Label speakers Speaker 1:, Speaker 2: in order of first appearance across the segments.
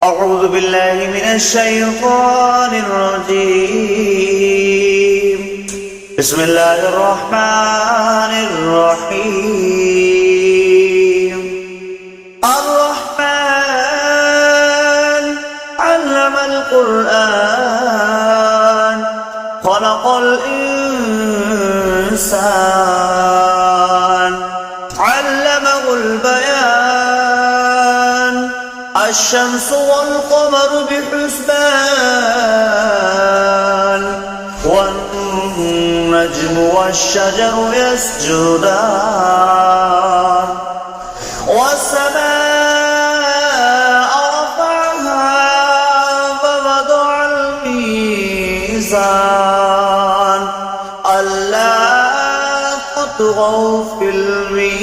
Speaker 1: أعوذ بالله من الشيطان الرجيم. بسم الله الرحمن الرحيم. الرحمن علم القرآن خلق الإنسان علمه البيان الشمس والقمر بحسبان والنجم والشجر يسجدان والسماء رفعها فوضع الميزان ألا تطغوا في الميزان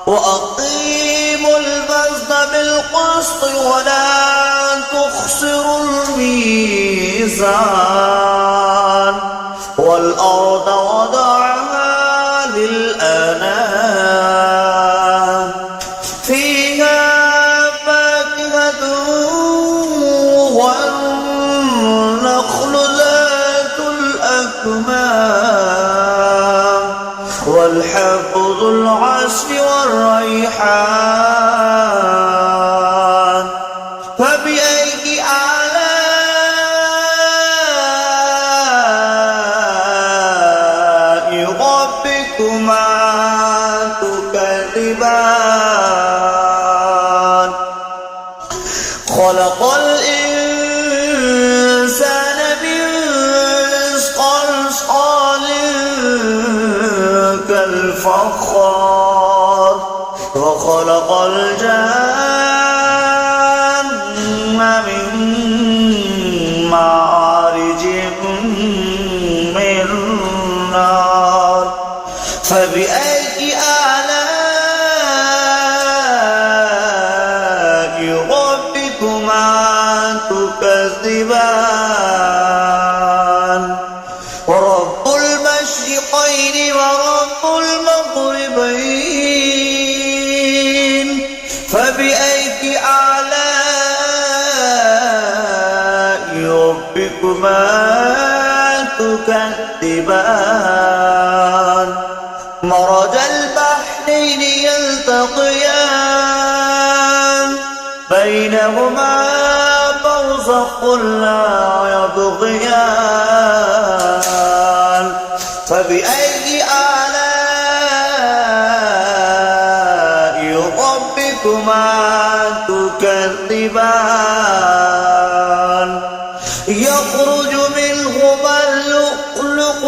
Speaker 1: وأقيموا الوزن بالقسط ولا تخسروا الميزان والأرض وضعها للأنام فيها فاكهة والنخل ذات الأكمام والحب ذو العصف والريحان فبأي آلاء ربكما تكذبان خلق الإنسان من صلصال كالفخار وخلق الجن من مارج من نار فبأي آلاء ربكما تكذبان ورب المشرقين ورب المغربين فبأي آلاء ربكما تكذبان مرج البحرين يلتقيان بينهما برزخ لا يبغيان فبأي آلاء ربكما تكذبان يخرج منهما اللؤلؤ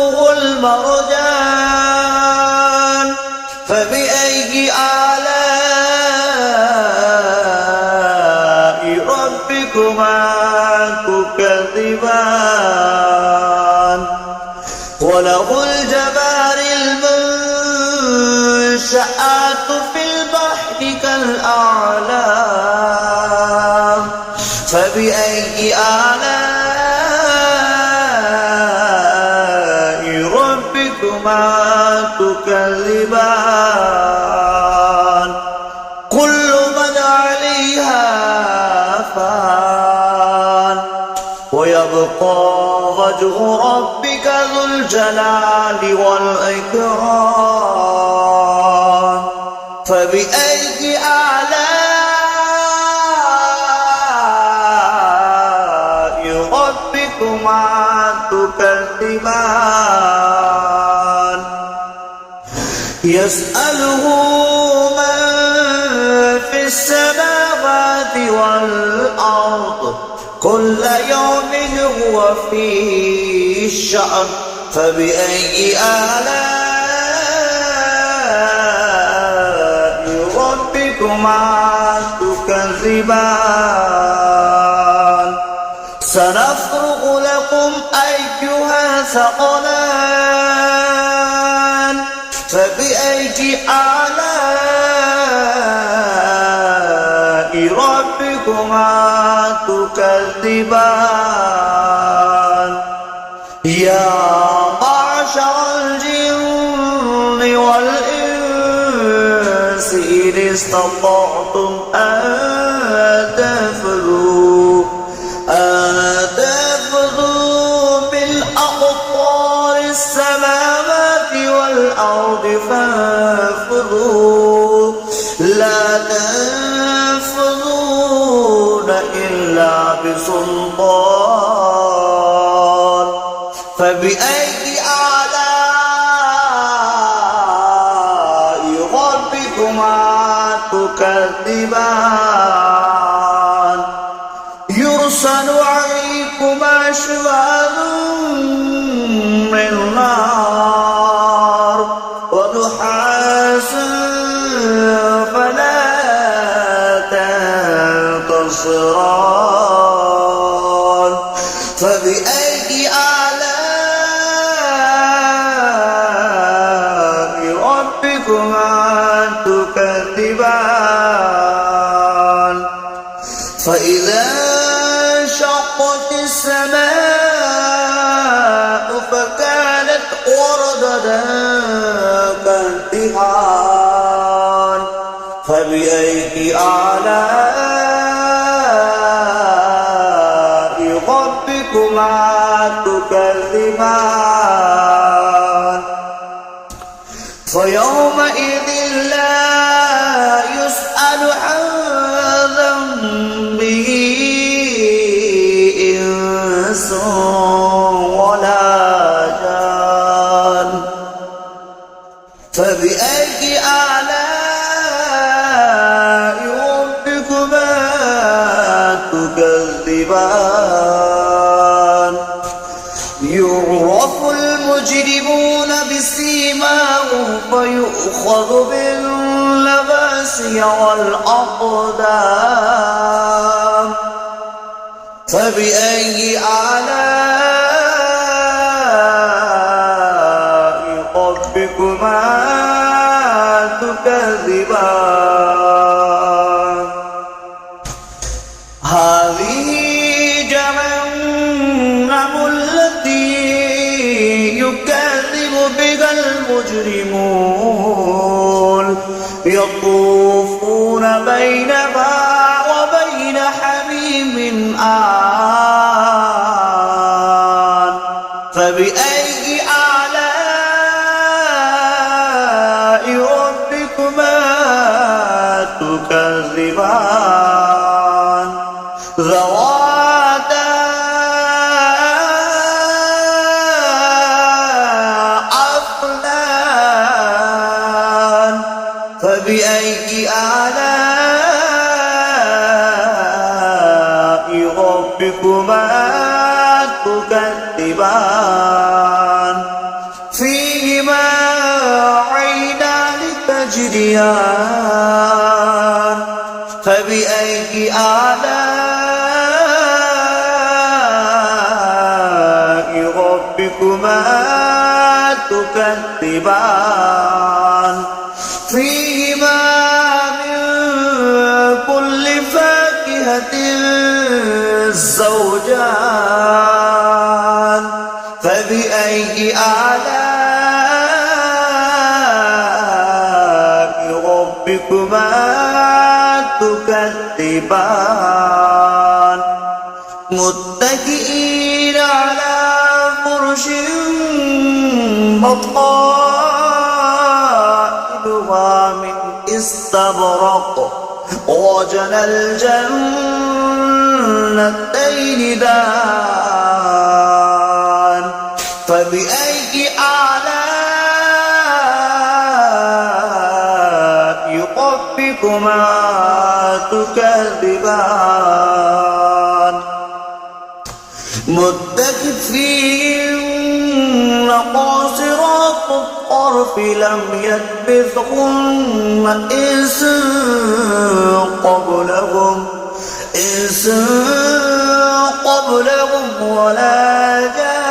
Speaker 1: والمرجان فبأي آلاء ربكما تكذبان وله الجوار المنشآت في البحر كالأعلام فبأي آلاء ربكما تكذبان كل من عليها فان ويبقى وجه ربك ذو الجلال والإكرام فبأي آلاء ربكما تكذبان يسأله من في السماوات والأرض كل يوم هو في شأن فبأي آلاء ربكما تكذبان سنفرغ لكم أيها ثقلان فبأي آلاء ربكما تكذبان يا معشر الجن والإنس استطعتم أن تنفذوا بالأقطار السماوات والأرض فانفذوا لا تنفذون إلا بسلطان فبأي آلاء ربكما تكذبان يرسل عليكما شواظ من نار ونحاس فلا تنتصران فبأي آلاء ربكما تكذبان فإذا انشقت السماء فكانت وردة كالدهان فبأي آلاء ربكما تكذبان فيومئذ لا يسأل عن ذنبه إنس ولا جان فبأي آلاء ربكما تكذبان يعرف المجرمون بسيماهم فيؤخذ بالنواصي والأقدام فبأي آلاء ربكما تكذبان هذه جهنم التي يكذب بها المجرمون يطوفون بينها وبين حميم آن فبأي آلاء ربكما تكذبان ذواتا أفنان فبأي آلاء ربكما تكذبان فيهما عينان تجريان فبأي آلاء ربكما تكذبان فيهما من كل فاكهة زوجان فبأي آلاء ربكما تكذبان متكئين على فرش بطائنها من استبرق وجنى الجنتين دان فبأي آلاء ربكما تكذبان متكئين قاصرات الطرف لم يطمثهن إنس قبلهم ولا جان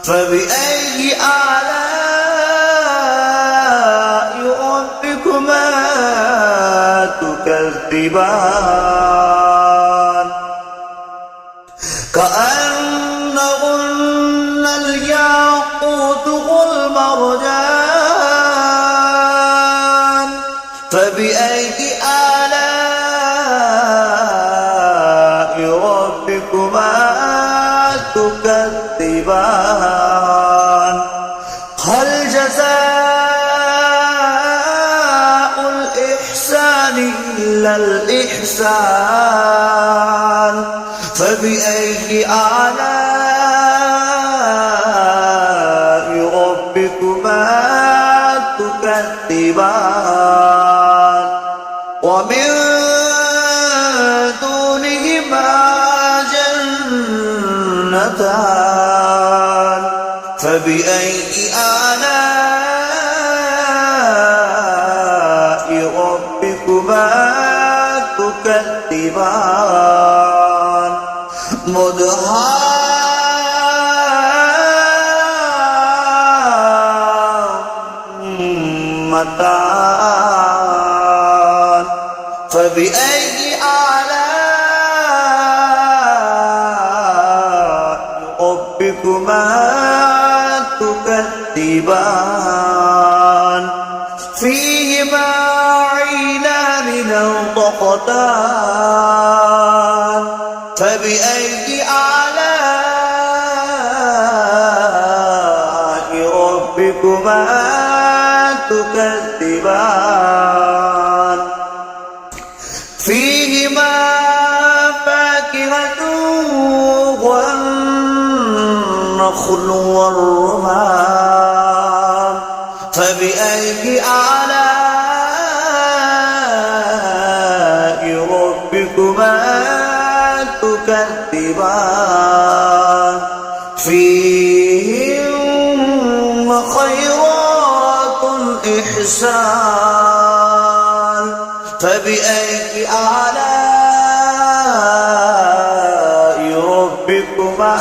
Speaker 1: فبأي آلاء ربكما تكذبان كأنهن الياقوت والمرجان فبأي آلاء ربكما تكذبان هل جزاء الإحسان إلا الإحسان فبأي آلاء ربكما تكذبان ومن دونهما جنتان فبأي آلاء ربكما تكذبان مدهامتان فبأي آلاء ربكما تكذبان فيهما عينان نضختان فبأي آلاء ربكما تكذبان فيهما فاكهة والنخل والرمان فبأي آلاء ربكما تكذبان فيهن خيرات إحسان فبأي آلاء ربكما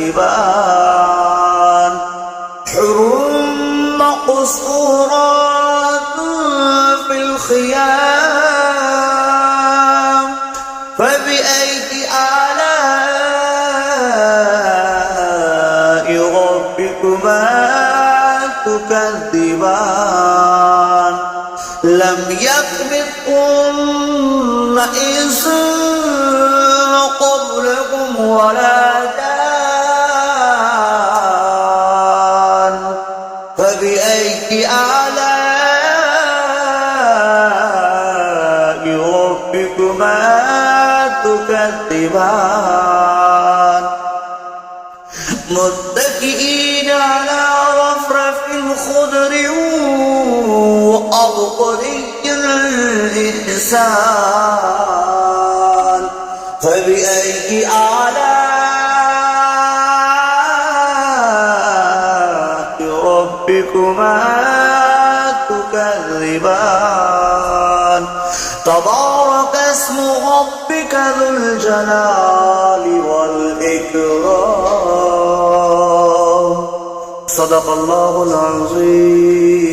Speaker 1: تكذبان حر مقصورات في الخيام فبأي آلاء ربكما تكذبان لم يطمثهن إنس قبلكم ولا جان فبأي آلاء ربكما تكذبان متكئين على رفرف خضر وأبقري الإحسان فبأي آلاء ربكما تكذبان تبارك اسم ربك ذو الجلال والإكرام صدق الله العظيم.